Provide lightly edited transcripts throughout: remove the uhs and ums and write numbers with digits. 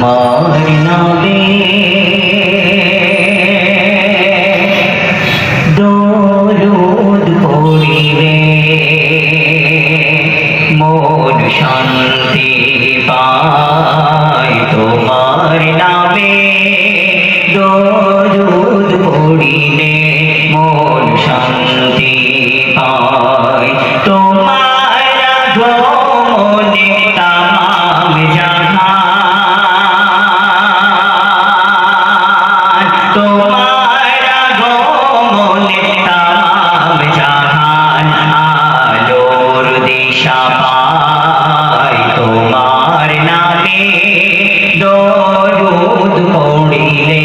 তোমার নামে দরুদ পড়িলে মন শান্তি পায়। তোমার নামে দরুদ পড়িলে মন শান্তি পায়। তোমার আগমনে তামাম জাহান, তোমার আগমনে তামাম জাহান আলোর দিশা পায়। তোমার নামে দরুদ পড়িলে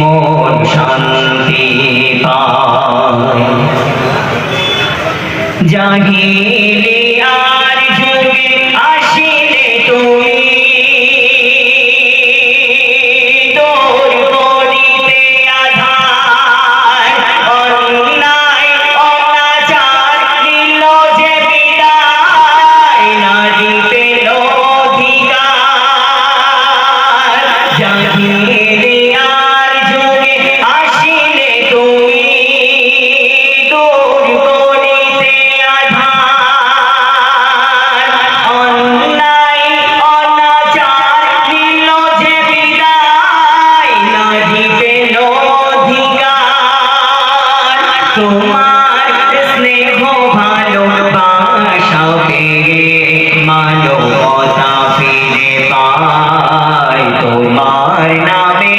মন শান্তি পায়। জাহিলিয়ার যুগে আসিলে তুমি দূর করিতে আঁধার, অন্যায় অনাচার দিল যে বিদায়, নারী পেল অধিকার। জাহিলিয়ার যুগে আসিলে তুমি দূর করিতে আঁধার, অন্যায় অনাচার দিল যে বিদায়, নারী পেল অধিকার। তোমার স্নেহ ভালোবাসা পেয়ে মানবতা ফিরে পায়। তোমার নামে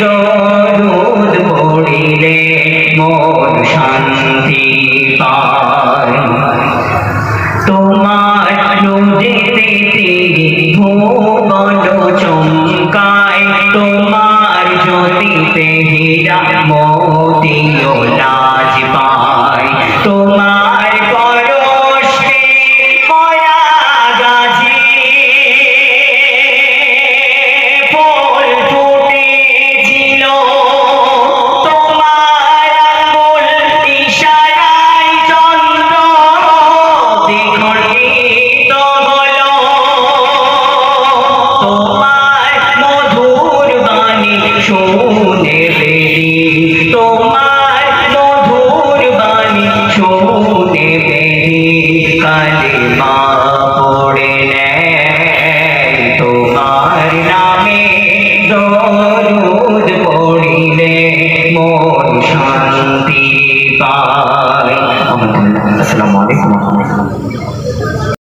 দরুদ পড়িলে মন শান্তি পায়। তোমার নূরেতে ভুবন চমকায়, তোমার জ্যোতিতে হীরা মোতিও লাল।